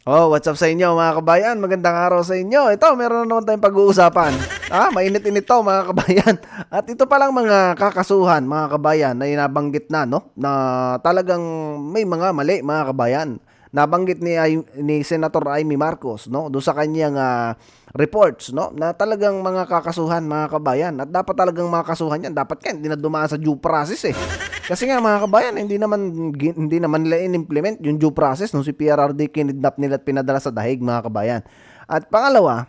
Oh, what's up sa inyo mga kabayan? Magandang araw sa inyo. Ito, meron na naman tayong pag-uusapan. Mainit-init to mga kabayan. At ito palang mga kakasuhan mga kabayan na inabanggit na, no? Na talagang may mga mali mga kabayan. Nabanggit ni Senator Amy Marcos, no? Doon sa kanyang reports, no? Na talagang mga kakasuhan mga kabayan. At dapat talagang mga kasuhan yan. Dapat kaya hindi na dumaan sa due process eh. Kasi nga mga kabayan, hindi naman nila in-implement yung due process nung si PRRD kinidnap nila at pinadala sa dahig mga kabayan. At pangalawa,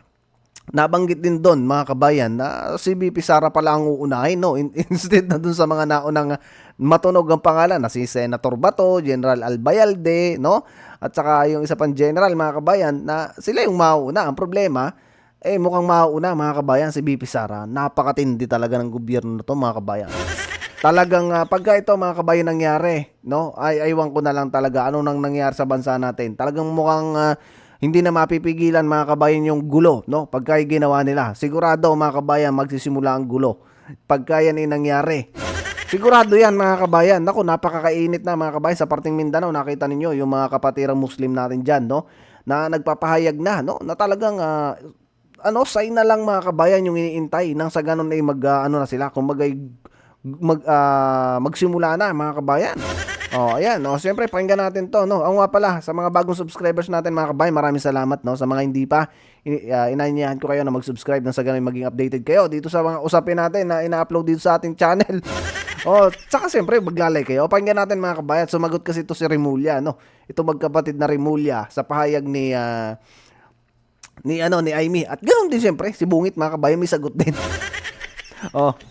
nabanggit din doon mga kabayan na si BP Sara pala ang uunahin, no? Instead na doon sa mga naunang matunog ang pangalan na si Senator Bato, General Albayalde, no? At saka yung isa pang general mga kabayan na sila yung mauuna. Ang problema, mukhang mauuna mga kabayan si BP Sara. Napakatindi talaga ng gobyerno na to mga kabayan. Talagang pagka ito mga kabayan nangyari, no? Ay aywan ko na lang talaga ano nang nangyari sa bansa natin. Talagang mukhang hindi na mapipigilan mga kabayan yung gulo, no? Pagka ginawa nila. Sigurado mga kabayan magsisimula ang gulo. Pagka yan ay nangyari. Sigurado yan mga kabayan. Naku, napakakainit na mga kabayan sa parting Mindanao. Nakita ninyo yung mga kapatirang Muslim natin diyan, no? Na nagpapahayag na, no? Na talagang sign na lang mga kabayan yung iniintay nang sa ganun ay na sila, kung magsimula na mga kabayan. Ayan, siyempre pakinggan natin 'to, no. Nga pala sa mga bagong subscribers natin mga kabayan, maraming salamat, no. Sa mga hindi pa, inaanyayahan ko kayo na mag-subscribe nang sa ganun maging updated kayo dito sa mga usapin natin na ina-upload dito sa ating channel. Tsaka siyempre magla-like kayo. Pakinggan natin mga kabayan, sumagot kasi ito si Remulla, no. Ito magkapatid na Remulla sa pahayag ni Amy. At ganoon din siyempre si Bungit mga kabayan, may sagot din.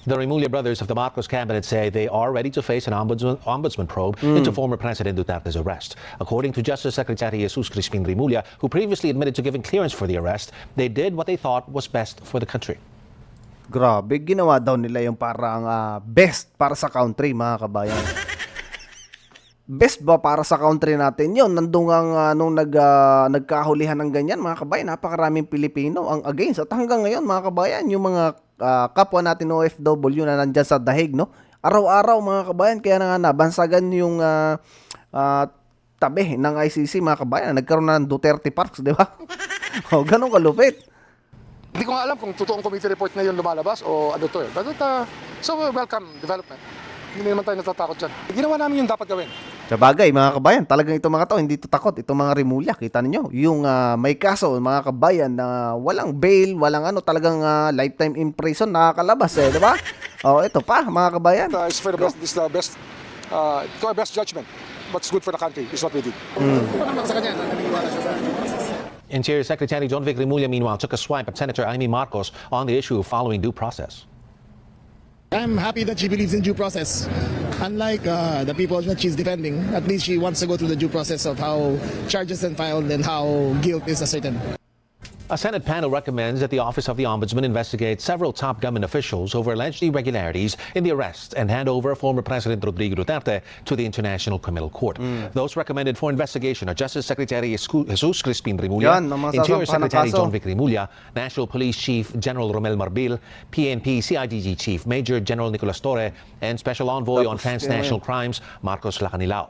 The Remulla brothers of the Marcos cabinet say they are ready to face an ombudsman probe into former President Duterte's arrest. According to Justice Secretary Jesus Crispin Remulla, who previously admitted to giving clearance for the arrest, they did what they thought was best for the country. Grabe, ginawa daw nila yung parang best para sa country mga kabayan. Best ba para sa country natin yun? Nandun nga nung nagkahulihan ng ganyan mga kabayan, napakaraming Pilipino ang against. At hanggang ngayon mga kabayan, yung mga kapwa natin OFW na nandyan sa dahig, no? Araw-araw mga kabayan, kaya na nga nabansagan yung tabi ng ICC mga kabayan. Nagkaroon na ng Duterte Parks, di ba? Ganun kalupit. Hindi ko nga alam kung totoong committee report na yun lumalabas o ano to eh. But so welcome development. Hindi naman tayo natatakot dyan. Ginawa namin yung dapat gawin. Sa bagay mga kabayan, talagang itong mga to hindi to takot. Itong mga Remulla, kita niyo yung may kaso mga kabayan na walang bail, walang talagang lifetime in prison, nakakalabas di ba? Ito pa mga kabayan. It's for the best, this is the best, to our best judgment. What's good for the country is what we did. Interior Secretary John Vic Remulla, meanwhile, took a swipe at Senator Amy Marcos on the issue following due process. I'm happy that she believes in due process. Unlike the people that she's defending, at least she wants to go through the due process of how charges are filed and how guilt is ascertained. A Senate panel recommends that the Office of the Ombudsman investigate several top government officials over alleged irregularities in the arrest and hand over former President Rodrigo Duterte to the International Criminal Court. Those recommended for investigation are Justice Secretary Jesus Crispin Remulla, Interior Secretary John Vic Remulla, National Police Chief General Romel Marbil, PNP CIDG Chief Major General Nicolas Torre, and Special Envoy on Transnational Crimes Marcos Lacanilao.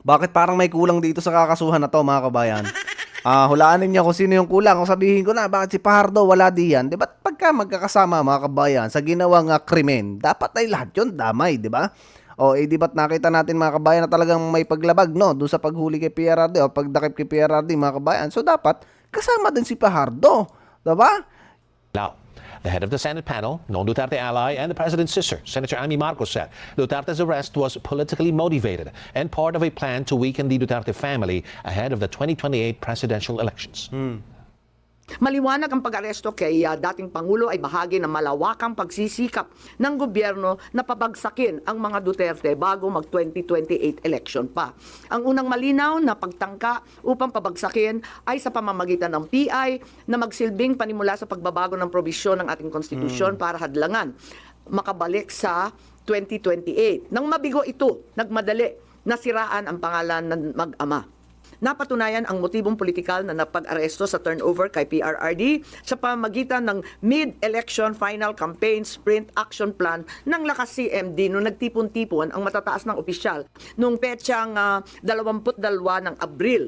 Bakit parang may kulang dito sa kakasuhan na to mga kabayan? Hulaan niyo kung sino yung kulang. Kung sabihin ko na, bakit si Pajardo wala diyan? Di ba pagka magkakasama mga kabayan sa ginawang krimen, dapat ay lahat yun damay, di ba? Di ba't nakita natin mga kabayan na talagang may paglabag, no? Doon sa paghuli kay PRRD o pagdakip kay PRRD mga kabayan. So dapat kasama din si Pajardo, di ba? Now, the head of the Senate panel, known Duterte ally and the president's sister, Senator Amy Marcos, said Duterte's arrest was politically motivated and part of a plan to weaken the Duterte family ahead of the 2028 presidential elections. Maliwanag ang pag-aresto kay dating Pangulo ay bahagi ng malawakang pagsisikap ng gobyerno na pabagsakin ang mga Duterte bago mag-2028 election pa. Ang unang malinaw na pagtangka upang pabagsakin ay sa pamamagitan ng PI na magsilbing panimula sa pagbabago ng probisyon ng ating konstitusyon para hadlangan makabalik sa 2028. Nang mabigo ito, nagmadali nasiraan ang pangalan ng mag-ama. Napatunayan ang motibong politikal na napag-aresto sa turnover kay PRRD sa pamamagitan ng mid-election final campaign sprint action plan ng Lakas CMD noong nagtipon-tipon ang matataas ng opisyal noong petsang 22 ng Abril.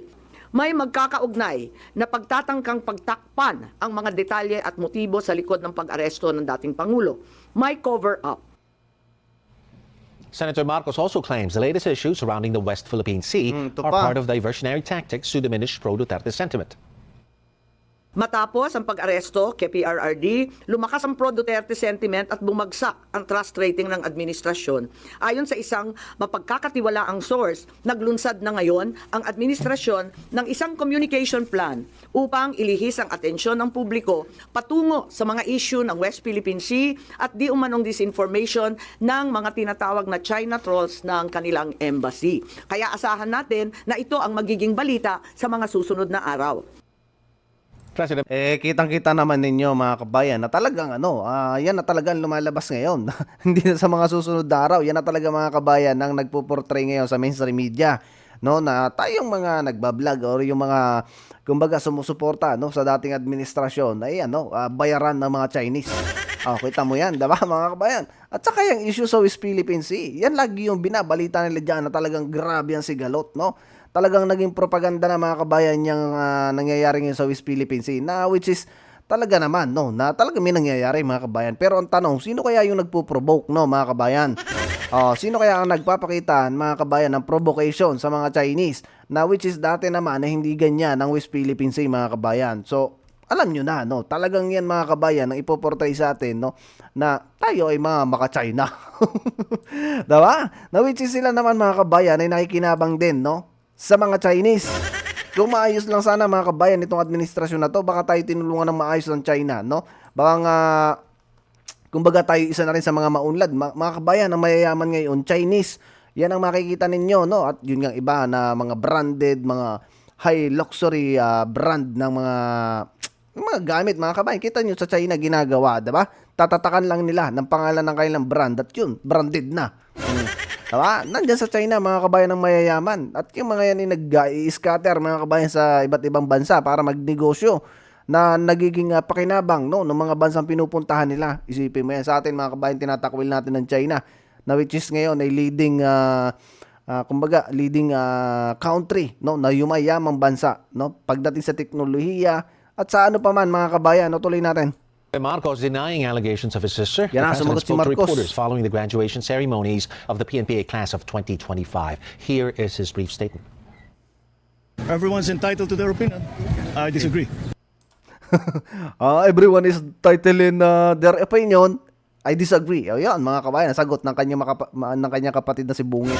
may magkakaugnay na pagtatangkang pagtakpan ang mga detalye at motibo sa likod ng pag-aresto ng dating Pangulo. May cover-up. Senator Marcos also claims the latest issues surrounding the West Philippine Sea ito are pa. part of diversionary tactics to diminish pro-Duterte sentiment. Matapos ang pag-aresto kay PRRD, lumakas ang pro-Duterte sentiment at bumagsak ang trust rating ng administrasyon. Ayon sa isang mapagkakatiwalaang source, naglunsad na ngayon ang administrasyon ng isang communication plan upang ilihis ang atensyon ng publiko patungo sa mga issue ng West Philippine Sea at di umanong disinformation ng mga tinatawag na China trolls ng kanilang embassy. Kaya asahan natin na ito ang magiging balita sa mga susunod na araw. President Kitang-kita naman ninyo mga kabayan na talagang yan na talagang lumalabas ngayon. Hindi na sa mga susunod na araw, yan na talaga mga kabayan ang nagpo-portray ngayon sa mainstream media, no, na tayong mga nagba-vlog or yung mga kumbaga sumusuporta sa dating administrasyon ay bayaran ng mga Chinese. Kita mo yan, diba mga kabayan? At saka yung issue sa West Philippine Sea, yan lagi yung binabalita nila dyan na talagang grabe ang sigalot, no? Talagang naging propaganda na mga kabayan yung nangyayari ngayon sa West Philippine Sea, na which is talaga naman, na talaga may nangyayari mga kabayan. Pero ang tanong, sino kaya yung nagpo-provoke, mga kabayan? Sino kaya ang nagpapakita, mga kabayan, ng provocation sa mga Chinese, na which is dati naman na hindi ganyan ang West Philippine Sea, mga kabayan. So, alam nyo na, talagang yan mga kabayan ang ipoportray sa atin, na tayo ay mga maka-China. Diba? Na which is sila naman mga kabayan ay nakikinabang din, sa mga Chinese. Kung maayos lang sana mga kabayan itong administrasyon na to, baka tayo tinulungan ng maayos ng China, Baka nga, kumbaga tayo isa na rin sa mga maunlad. Mga kabayan, ang mayayaman ngayon, Chinese. Yan ang makikita ninyo, At yun nga iba na mga branded, mga high luxury brand ng mga gamit, mga kabayan. Kita nyo sa China ginagawa, diba? Tatatakan lang nila ng pangalan ng kanilang brand at yun, branded na. Diba? Nandyan sa China, mga kabayan ng mayayaman. At yung mga yan ay nag-i-scatter, mga kabayan, sa iba't ibang bansa para magnegosyo na nagiging pakinabang, ng mga bansang pinupuntahan nila. Isipin mo yan. Sa atin, mga kabayan, tinatakwil natin ng China, na which is ngayon ay leading, leading country, na yumayamang bansa, pagdating sa teknolohiya, at sa ano pa man, mga kabayan, tuloy natin. Marcos denying allegations of his sister. Yan na, The president sumagot si spoke to Marcos. reporters following the graduation ceremonies of the PNPA class of 2025. Here is his brief statement. Everyone's entitled to their opinion. I disagree. Everyone is entitled in their opinion. I disagree. Yan, mga kabayan, sagot ng kanyang kapatid na si Bungit.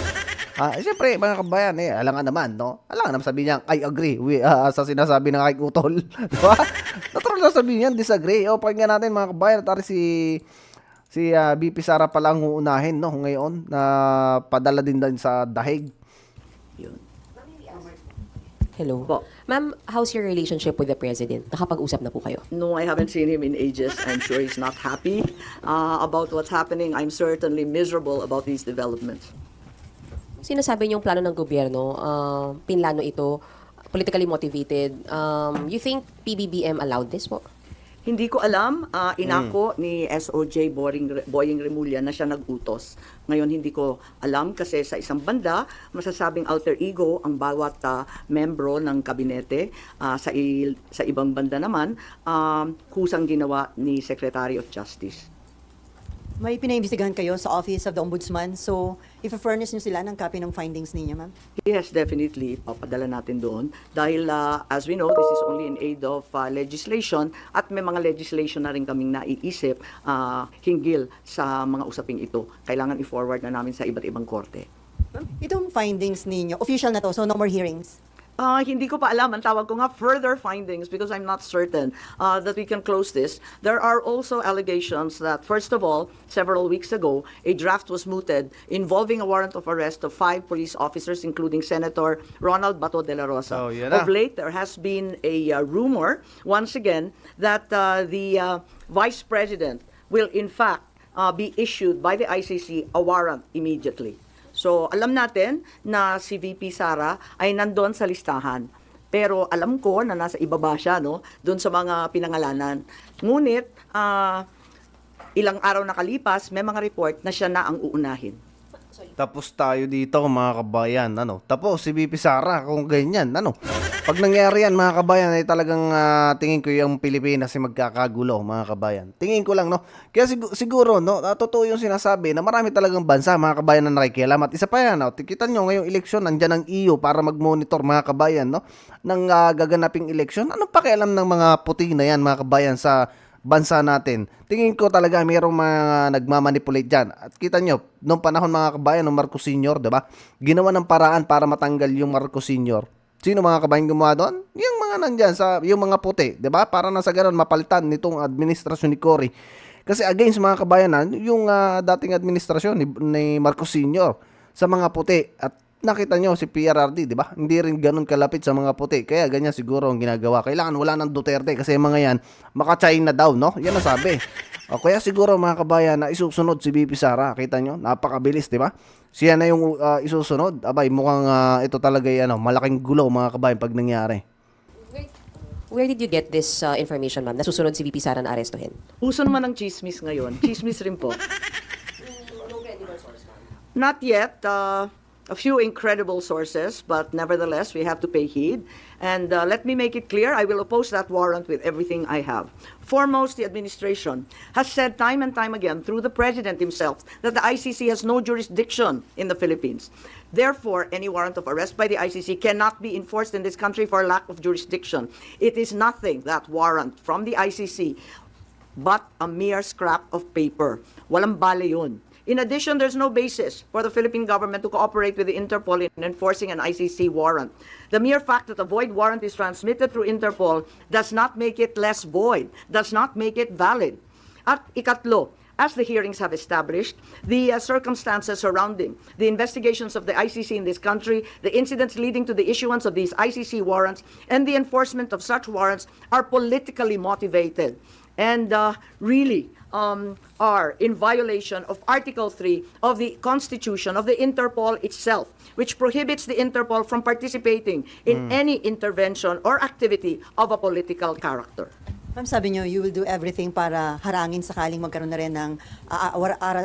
Siyempre, mga kabayan, alangan naman, Alangan naman sabihin niya, I agree sa sinasabi ng kay Utol. Diba? Natural na sabihin niyan, disagree. Pakinggan natin, mga kabayan, tari si BP Sara pala ang uunahin, ngayon, na padala din sa dahig. Hello. Po. Ma'am, how's your relationship with the President? Nakapag-usap na po kayo? No, I haven't seen him in ages. I'm sure he's not happy about what's happening. I'm certainly miserable about these developments. Sinasabi niyong plano ng gobyerno, pinlano ito, politically motivated. You think PBBM allowed this po? Hindi ko alam, inako ni SOJ Boying Remulla na siya nag-utos. Ngayon hindi ko alam kasi sa isang banda, masasabing alter ego ang bawat membro ng kabinete. Sa ibang banda naman, kusang ginawa ni Secretary of Justice. May pinaimbestigahan kayo sa Office of the Ombudsman. So, if-furnish nyo sila ng copy ng findings ninyo, ma'am? Yes, definitely. Papadala natin doon. Dahil, as we know, this is only in aid of legislation at may mga legislation na rin kaming naiisip hinggil sa mga usaping ito. Kailangan i-forward na namin sa iba't ibang korte. Itong findings ninyo, official na to, so no more hearings? Hindi ko pa alam. Ang tawag ko nga further findings because I'm not certain that we can close this. There are also allegations that, first of all, several weeks ago, a draft was mooted involving a warrant of arrest of 5 police officers, including Senator Ronald Bato de la Rosa. Yan na. Of late, there has been a rumor, once again, that the Vice President will in fact be issued by the ICC a warrant immediately. So, alam natin na si VP Sara ay nandun sa listahan. Pero alam ko na nasa ibaba siya, doon sa mga pinangalanan. Ngunit, ilang araw nakalipas, may mga report na siya na ang uunahin. Tapos tayo dito mga kabayan, ano? Tapos si BP Sara kung ganyan, ano? Pag nangyari yan mga kabayan ay talagang tingin ko yung Pilipinas ay magkakagulo mga kabayan. Tingin ko lang, no? Kaya siguro, no, totoo yung sinasabi na marami talagang bansa mga kabayan na nakikialam. At isa pa yan, no? Kita nyo ngayong eleksyon, nandyan ang EU para mag-monitor mga kabayan, no? Ng gaganaping eleksyon. Anong pakialam ng mga puti na yan mga kabayan sa bansa natin? Tingin ko talaga mayroong mga nagmamanipulate dyan. At kita nyo, noong panahon mga kabayan ng Marcos Sr., diba? Ginawa ng paraan para matanggal yung Marcos Sr. Sino mga kabayan gumawa doon? Yung mga nandyan, yung mga puti, diba? Para na sa ganun, mapalitan nitong administrasyon ni Cory. Kasi against mga kabayan, yung dating administrasyon ni Marcos Sr. sa mga puti. At nakita nyo si PRRD, di ba? Hindi rin ganun kalapit sa mga puti. Kaya ganyan siguro ang ginagawa. Kailangan wala ng Duterte kasi mga yan, maka-China daw, no? Yan ang sabi. O kaya siguro mga kabayan na isusunod si BP Sara. Kita nyo? Napakabilis, di ba? Siya na yung isusunod. Abay, mukhang ito talaga yung malaking gulo mga kabayan pag nangyari. Where did you get this information, ma'am? Nasusunod si VP Sara na arestuhin? Uso naman ng chismis ngayon. Chismis rin po. Not yet. A few incredible sources, but nevertheless, we have to pay heed. And let me make it clear, I will oppose that warrant with everything I have. Foremost, the administration has said time and time again through the president himself that the ICC has no jurisdiction in the Philippines. Therefore, any warrant of arrest by the ICC cannot be enforced in this country for lack of jurisdiction. It is nothing, that warrant from the ICC, but a mere scrap of paper. Walang bale yun. In addition, there's no basis for the Philippine government to cooperate with the Interpol in enforcing an ICC warrant. The mere fact that a void warrant is transmitted through Interpol does not make it less void, does not make it valid. At ikatlo, as the hearings have established, the circumstances surrounding the investigations of the ICC in this country, the incidents leading to the issuance of these ICC warrants, and the enforcement of such warrants are politically motivated and really are in violation of Article 3 of the Constitution of the Interpol itself, which prohibits the Interpol from participating in any intervention or activity of a political character. Ma'am, sabi niyo, you will do everything para harangin sakaling magkaroon na rin ng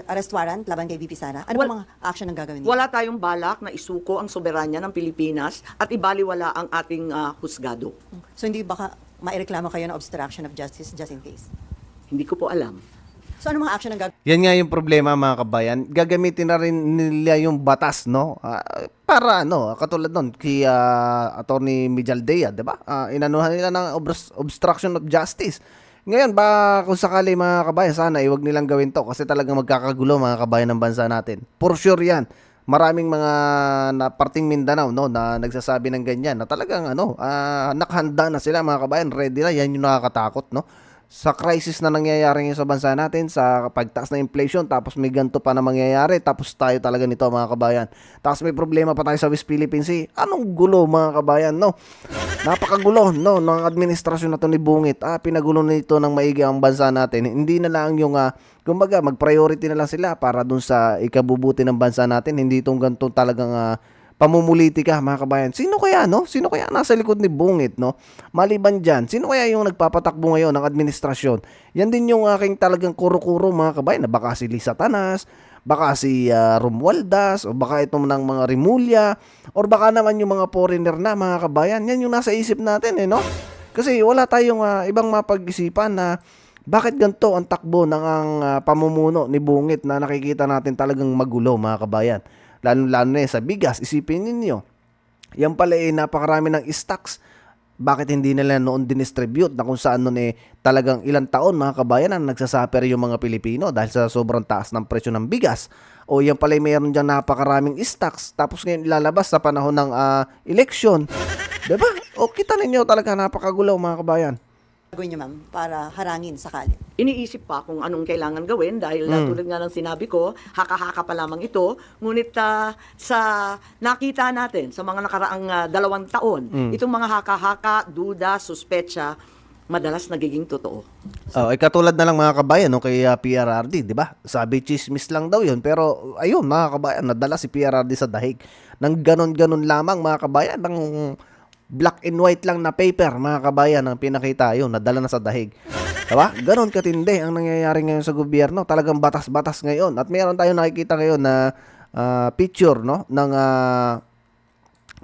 arrest warrant laban kay VP Sara. Ano mga action ang gagawin niyo? Wala tayong balak na isuko ang soberanya ng Pilipinas at ibaliwala ang ating husgado. So hindi baka maireklamo kayo ng obstruction of justice just in case? Hindi ko po alam. So ano mga action ang gagawin? Yan nga yung problema mga kabayan. Gagamitin na rin nila yung batas, no? Para katulad nun kay Attorney Mijaldea, 'di ba? Inanuhan nila ng obstruction of justice. Ngayon ba kung sakali mga kabayan, sana iwag nilang gawin 'to kasi talagang magkakagulo mga kabayan ng bansa natin. For sure 'yan. Maraming mga parting Mindanao, no, na nagsasabi ng ganyan na talagang nakahanda na sila mga kabayan, ready na. Yan yung nakakatakot, no? Sa crisis na nangyayari ngayon sa bansa natin, sa pagtaas na inflation, tapos may ganito pa na mangyayari, tapos tayo talaga nito mga kabayan. Tapos may problema pa tayo sa West Philippine Sea. Anong gulo mga kabayan, no? Napakagulo, no, ng administrasyon na to ni Bungit. Pinagulo nito ng maigi ang bansa natin. Hindi na lang yung, kumbaga, mag-priority na lang sila para dun sa ikabubuti ng bansa natin. Hindi itong ganito talagang pamumulitika mga kabayan. Sino kaya, no? Sino kaya nasa likod ni Bungit, no? Maliban dyan, sino kaya yung nagpapatakbo ngayon ng administrasyon? Yan din yung aking talagang kuro-kuro mga kabayan, na baka si Lisa Tanas, baka si Romualdez, o baka itong ng mga Rimulya, or baka naman yung mga foreigner na mga kabayan. Yan yung nasa isip natin, no? Kasi wala tayong ibang mapag-isipan na bakit ganito ang takbo ng pamumuno ni Bungit na nakikita natin talagang magulo mga kabayan. Lalo na sa bigas, isipin ninyo. Yan pala napakarami ng stocks. Bakit hindi nila noon dinistribute na kung saan noon talagang ilang taon mga kabayan ang nagsasuffer yung mga Pilipino dahil sa sobrang taas ng presyo ng bigas. O yan pala mayroon dyan napakaraming stocks. Tapos ngayon ilalabas sa panahon ng election. Diba? O kita ninyo talaga napakagulaw mga kabayan. Gagawin niyo, ma'am, para harangin sakali? Iniisip pa kung anong kailangan gawin dahil tulad nga ng sinabi ko, haka-haka pa lamang ito. Ngunit sa nakita natin sa mga nakaraang 2 taon, itong mga haka-haka, duda, suspecha, madalas nagiging totoo. Katulad na lang mga kabayan kay PRRD, di ba? Sabi chismis lang daw yun, pero ayun mga kabayan, nadala si PRRD sa dahig. Nang ganon-ganon lamang mga kabayan, ng black and white lang na paper, mga kabayan, ang pinakita yun, nadala na sa dahig. Diba? Ganon katindi ang nangyayari ngayon sa gobyerno. Talagang batas-batas ngayon. At meron tayong nakikita ngayon na picture, no, ng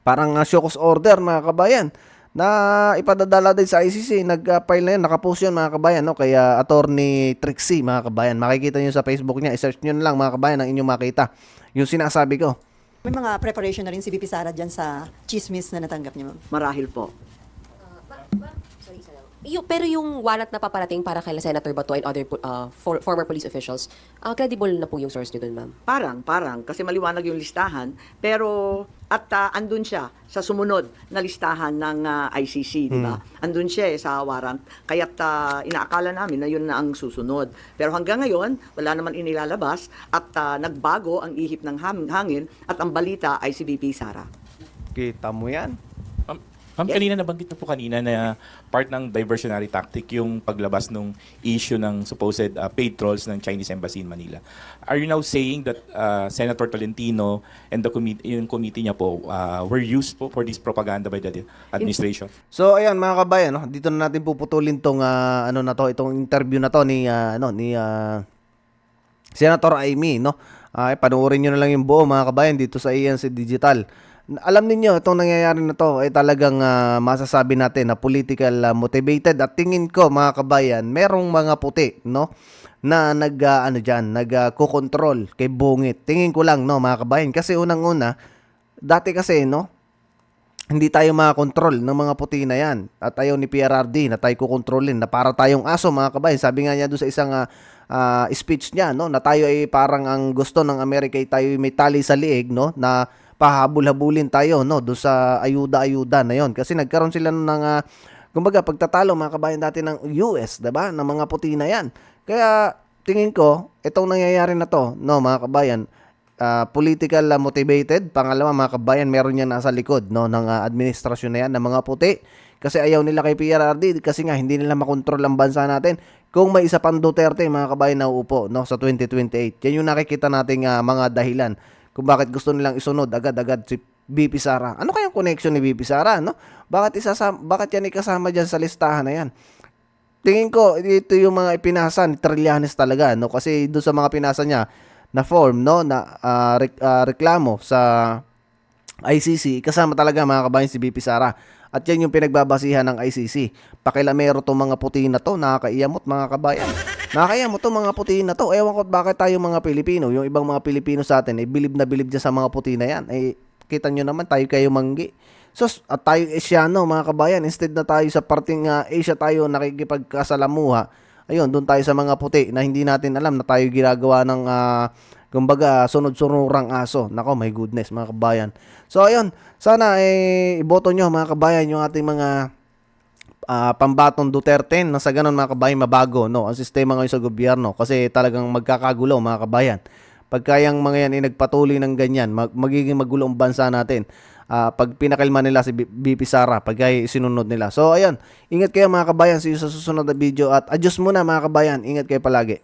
parang show cause order, mga kabayan, na ipadadala din sa ICC. Nag-file na yun, nakapost yun, mga kabayan, no, kaya Attorney Trixie, mga kabayan. Makikita nyo sa Facebook niya, i-search nyo na lang, mga kabayan, ang inyong makita yung sinasabi ko. May mga preparation na rin si VP Sara dyan sa chismis na natanggap niya, ma'am. Marahil po. Sorry, isa lang. Pero yung warrant na paparating para kay Senator Bato and other former police officials, credible na po yung source nyo dun, ma'am? Parang, kasi maliwanag yung listahan, pero at andun siya sa sumunod na listahan ng ICC, di ba? Andun siya sa warrant, kaya't inaakala namin na yun na ang susunod. Pero hanggang ngayon, wala naman inilalabas at nagbago ang ihip ng hangin at ang balita ay si VP Sara. Kita mo yan. Ma'am, kanina nabanggit na po kanina na part ng diversionary tactic yung paglabas ng issue ng supposed paid trolls ng Chinese Embassy in Manila. Are you now saying that Senator Tolentino and the yung committee niya po were used po for this propaganda by the administration? So ayan, mga kabayan, no, dito na natin puputulin tong itong interview na to ni Senator Amy, no. Panoorin niyo na lang yung buo, mga kabayan, dito sa ANC Digital. Alam niyo itong nangyayari na to ay talagang masasabi natin na political motivated, at tingin ko, mga kabayan, merong mga puti, no, na nagko-control kay Bungit. Tingin ko lang, no, mga kabayan, kasi unang-una, dati kasi, no, hindi tayo makakontrol ng mga puti na yan. At ayaw ni PRRD na tayo kukontrolin, na para tayong aso, mga kabayan. Sabi nga niya doon sa isang speech niya, no, na tayo ay parang ang gusto ng Amerika ay tayo may tali sa liig, no, na pahabol-habulin tayo, no, doon sa ayuda-ayuda na yon. Kasi nagkaroon sila ng kumbaga pagtatalo, mga kabayan, dati ng US, 'di ba, ng mga puti na yan. Kaya tingin ko itong nangyayari na to, no, mga kabayan, political motivated. Pangalawa, mga kabayan, meron yan nasa likod, no, ng administrasyon na yan ng mga puti. Kasi ayaw nila kay PRRD, kasi nga hindi nila makontrol ang bansa natin. Kung may isa pang Duterte, mga kabayan, na uupo, no, sa 2028. Yan yung nakikita nating mga dahilan kung bakit gusto nilang isunod agad-agad si VP Sara. Ano kayang connection ni VP Sara, no? Bakit yan ikasama dyan sa listahan na yan? Tingin ko, ito yung mga ipinasa ni Trillanes talaga, no? Kasi doon sa mga pinasa niya na form, no, na reklamo sa ICC, kasama talaga, mga kabayan, si VP Sara. At yan yung pinagbabasihan ng ICC. Pakilamero tong mga puti na to, nakakaiyamot, mga kabayan. Nakakaiyamot tong mga puti na to. Ewan ko bakit tayo mga Pilipino, yung ibang mga Pilipino sa atin, bilib na bilib dyan sa mga puti na yan. Kita nyo naman, tayo kayo manggi. So, at tayo Asiano, mga kabayan, instead na tayo sa parting Asia tayo nakikipagkasalamuha, ayun, doon tayo sa mga puti na hindi natin alam na tayo ginagawa ng kumbaga sunod-sunurang aso. Nako, my goodness, mga kabayan. So ayun, sana iboto nyo, mga kabayan, yung ating mga pambatong Duterte, na sa ganun, mga kabayan, mabago, no, ang sistema ngayon sa gobyerno, kasi talagang magkakagulo, mga kabayan. Pagka yung mga yan nagpatuloy ng ganyan, magiging magulo ang bansa natin. Pag pinakalma nila si VP Sara, pag sinunod nila. So ayun, ingat kayo, mga kabayan, see you sa susunod na video, at adios muna, mga kabayan, ingat kayo palagi.